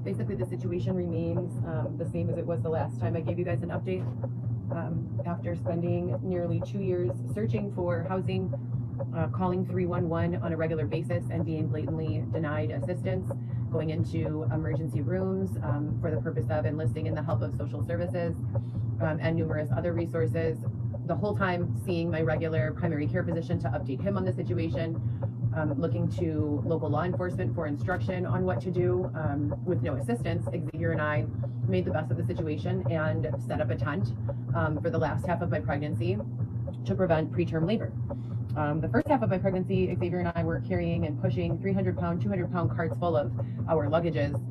basically the situation remains the same as it was the last time I gave you guys an update. After spending nearly 2 years searching for housing, calling 311 on a regular basis and being blatantly denied assistance, going into emergency rooms for the purpose of enlisting in the help of social services and numerous other resources, the whole time seeing my regular primary care physician to update him on the situation, looking to local law enforcement for instruction on what to do with no assistance. Xavier and I made the best of the situation and set up a tent for the last half of my pregnancy to prevent preterm labor. The first half of my pregnancy, Xavier and I were carrying and pushing 300-pound, 200-pound carts full of our luggages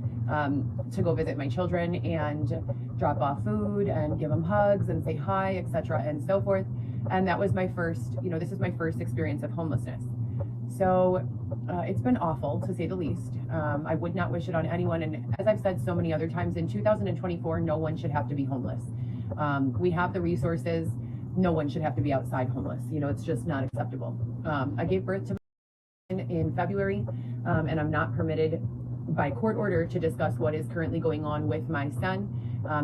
to go visit my children and drop off food and give them hugs and say hi, etc. and so forth. And that was my first, this is my first experience of homelessness. So it's been awful, to say the least. I would not wish it on anyone. And as I've said so many other times, in 2024, no one should have to be homeless. We have the resources. No one should have to be outside homeless. It's just not acceptable. I gave birth to my son in February, and I'm not permitted by court order to discuss what is currently going on with my son.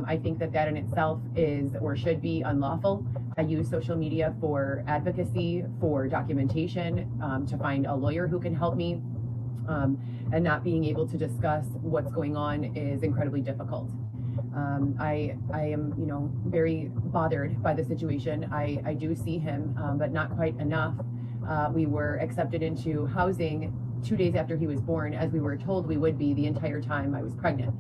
I think that in itself is or should be unlawful. I use social media for advocacy, for documentation, to find a lawyer who can help me, and not being able to discuss what's going on is incredibly difficult. I am, very bothered by the situation. I do see him, but not quite enough. We were accepted into housing 2 days after he was born, as we were told we would be the entire time I was pregnant.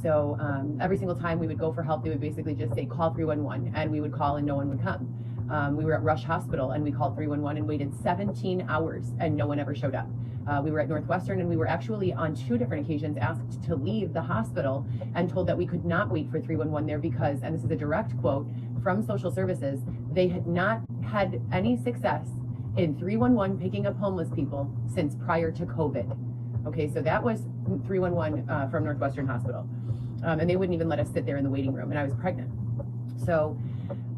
So every single time we would go for help, they would basically just say, call 311, and we would call and no one would come. We were at Rush Hospital and we called 311 and waited 17 hours and no one ever showed up. We were at Northwestern and we were actually on 2 different occasions asked to leave the hospital and told that we could not wait for 311 there because, and this is a direct quote from social services, they had not had any success in 311 picking up homeless people since prior to COVID. Okay, so that was 311 from Northwestern Hospital. And they wouldn't even let us sit there in the waiting room, and I was pregnant. So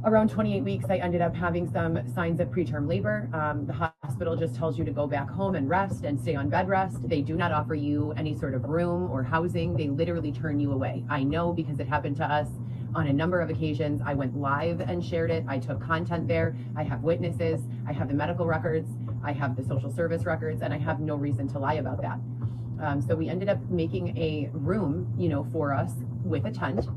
around 28 weeks, I ended up having some signs of preterm labor. The hospital just tells you to go back home and rest and stay on bed rest. They do not offer you any sort of room or housing. They literally turn you away. I know because it happened to us on a number of occasions. I went live and shared it. I took content there. I have witnesses. I have the medical records. I have the social service records, and I have no reason to lie about that. So we ended up making a room, for us with a tent.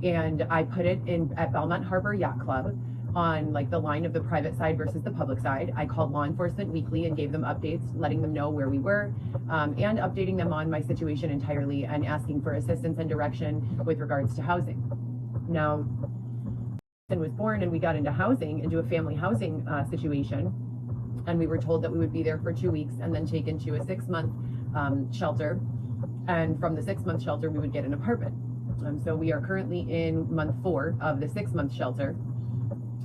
And I put it in at Belmont Harbor Yacht Club on the line of the private side versus the public side. I called law enforcement weekly and gave them updates, letting them know where we were, and updating them on my situation entirely and asking for assistance and direction with regards to housing. Now, son was born and we got into a family housing situation. And we were told that we would be there for 2 weeks and then taken to a 6-month shelter. And from the 6-month shelter, we would get an apartment. So we are currently in month 4 of the 6-month shelter.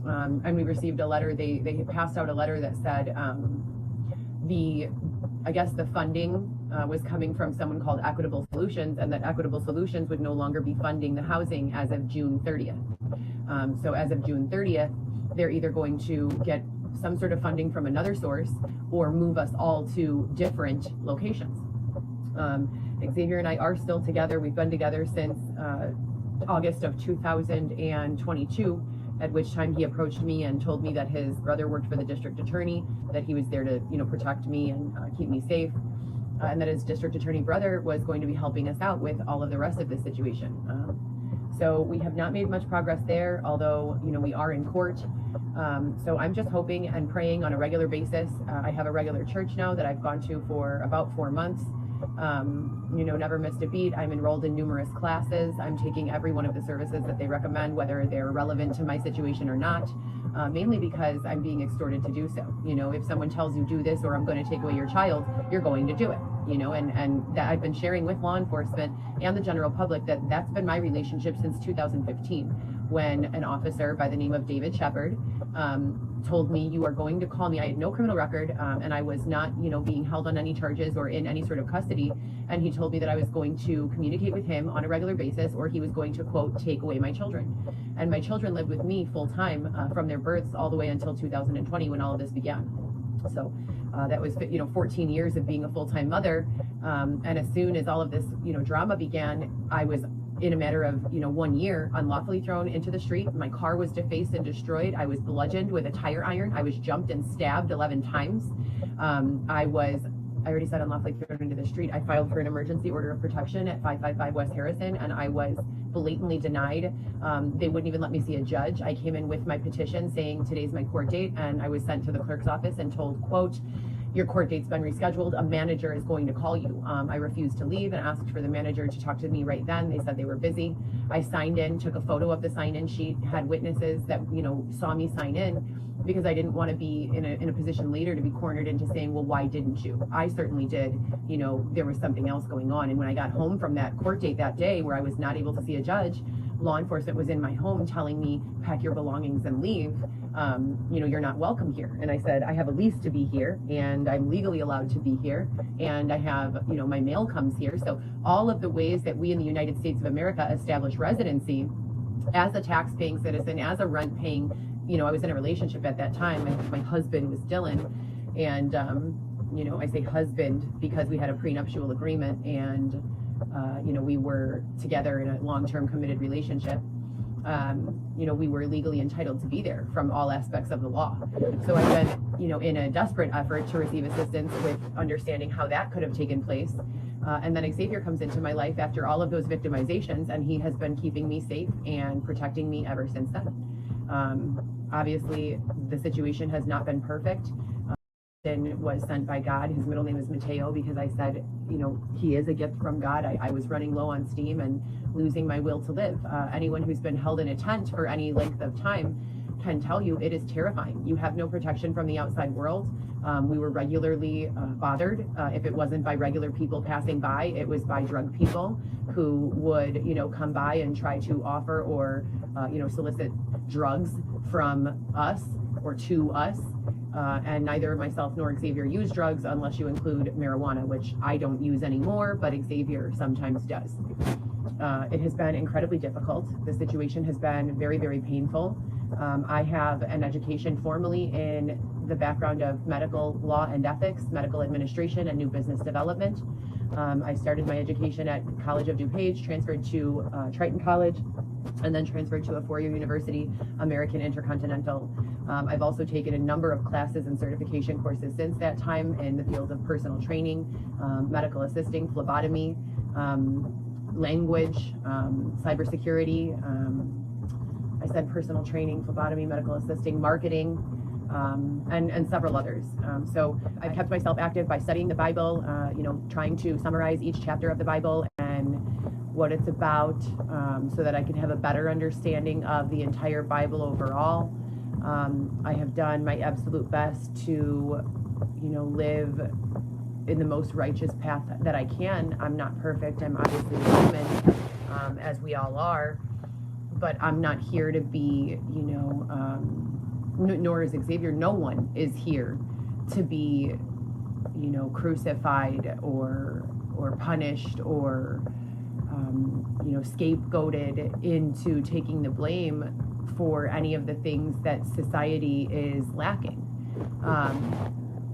And we received a letter. They passed out a letter that said the funding was coming from someone called Equitable Solutions, and that Equitable Solutions would no longer be funding the housing as of June 30th. So as of June 30th, they're either going to get some sort of funding from another source or move us all to different locations. Xavier and I are still together. We've been together since August of 2022, at which time he approached me and told me that his brother worked for the district attorney, that he was there to protect me and keep me safe, and that his district attorney brother was going to be helping us out with all of the rest of this situation. So we have not made much progress there, although we are in court. So I'm just hoping and praying on a regular basis. I have a regular church now that I've gone to for about 4 months. Never missed a beat. I'm enrolled in numerous classes. I'm taking every one of the services that they recommend, whether they're relevant to my situation or not, mainly because I'm being extorted to do so. If someone tells you do this or I'm going to take away your child, you're going to do it. And that I've been sharing with law enforcement and the general public that's been my relationship since 2015, when an officer by the name of David Shepard told me, you are going to call me. I had no criminal record, and I was not, being held on any charges or in any sort of custody. And he told me that I was going to communicate with him on a regular basis, or he was going to, quote, take away my children. And my children lived with me full time from their births all the way until 2020, when all of this began. So that was 14 years of being a full-time mother, and as soon as all of this drama began, I was, in a matter of 1 year, unlawfully thrown into the street. My car was defaced and destroyed. I was bludgeoned with a tire iron. I was jumped and stabbed 11 times. I already said unlawfully thrown into the street. I filed for an emergency order of protection at 555 West Harrison, and I was blatantly denied. They wouldn't even let me see a judge. I came in with my petition saying today's my court date, and I was sent to the clerk's office and told, quote, your court date's been rescheduled. A manager is going to call you. I refused to leave and asked for the manager to talk to me right then. They said they were busy. I signed in, took a photo of the sign-in sheet, had witnesses that saw me sign in, because I didn't want to be in a position later to be cornered into saying, well, why didn't you? I certainly did. There was something else going on. And when I got home from that court date that day where I was not able to see a judge, law enforcement was in my home telling me, pack your belongings and leave. You're not welcome here. And I said, I have a lease to be here, and I'm legally allowed to be here, and I have, my mail comes here. So all of the ways that we in the United States of America establish residency as a tax-paying citizen, as a rent-paying, I was in a relationship at that time. My husband was Dylan, and I say husband because we had a prenuptial agreement, and we were together in a long-term committed relationship. We were legally entitled to be there from all aspects of the law. So I've been, in a desperate effort to receive assistance with understanding how that could have taken place. And then Xavier comes into my life after all of those victimizations, and he has been keeping me safe and protecting me ever since then. Obviously, the situation has not been perfect. Was sent by God. His middle name is Mateo because I said, he is a gift from God. I was running low on steam and losing my will to live. Anyone who's been held in a tent for any length of time can tell you it is terrifying. You have no protection from the outside world. We were regularly bothered. If it wasn't by regular people passing by, it was by drug people who would, come by and try to offer or, solicit drugs from us or to us. And neither myself nor Xavier use drugs unless you include marijuana, which I don't use anymore, but Xavier sometimes does. It has been incredibly difficult. The situation has been very, very painful. I have an education formally in the background of medical law and ethics, medical administration, and new business development. I started my education at College of DuPage, transferred to Triton College, and then transferred to a four-year university, American Intercontinental. I've also taken a number of classes and certification courses since that time in the field of personal training, medical assisting, phlebotomy, language, cybersecurity. I said personal training, phlebotomy, medical assisting, marketing, and several others. So I've kept myself active by studying the Bible, trying to summarize each chapter of the Bible and what it's about, so that I can have a better understanding of the entire Bible overall. I have done my absolute best to, live in the most righteous path that I can. I'm not perfect. I'm obviously human, as we all are, but I'm not here to be, nor is Xavier. No one is here to be, crucified or punished or, scapegoated into taking the blame for any of the things that society is lacking.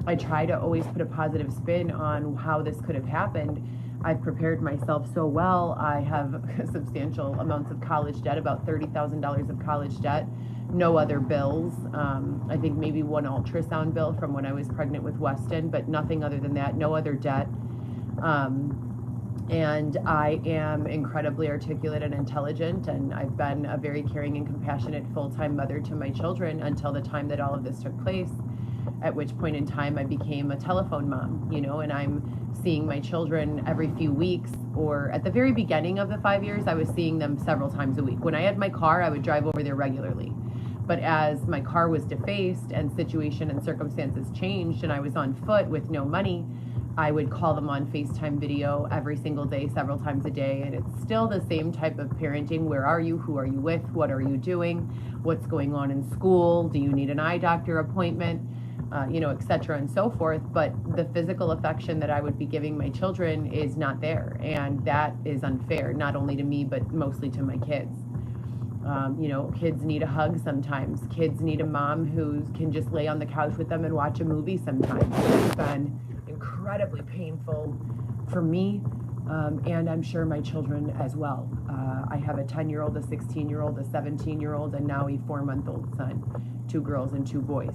I try to always put a positive spin on how this could have happened. I've prepared myself so well. I have substantial amounts of college debt, about $30,000 of college debt, no other bills. I think maybe one ultrasound bill from when I was pregnant with Weston, but nothing other than that, no other debt. And I am incredibly articulate and intelligent, and I've been a very caring and compassionate full-time mother to my children until the time that all of this took place, at which point in time I became a telephone mom, and I'm seeing my children every few weeks, or at the very beginning of the 5 years, I was seeing them several times a week. When I had my car, I would drive over there regularly. But as my car was defaced and situation and circumstances changed and I was on foot with no money, I would call them on FaceTime video every single day, several times a day. And it's still the same type of parenting. Where are you? Who are you with? What are you doing? What's going on in school? Do you need an eye doctor appointment? Et cetera and so forth. But the physical affection that I would be giving my children is not there. And that is unfair, not only to me, but mostly to my kids. You know, kids need a hug sometimes. Kids need a mom who can just lay on the couch with them and watch a movie sometimes. It's been incredibly painful for me, and I'm sure my children as well. I have a 10-year-old, a 16-year-old, a 17-year-old, and now a 4-month-old son, 2 girls and 2 boys.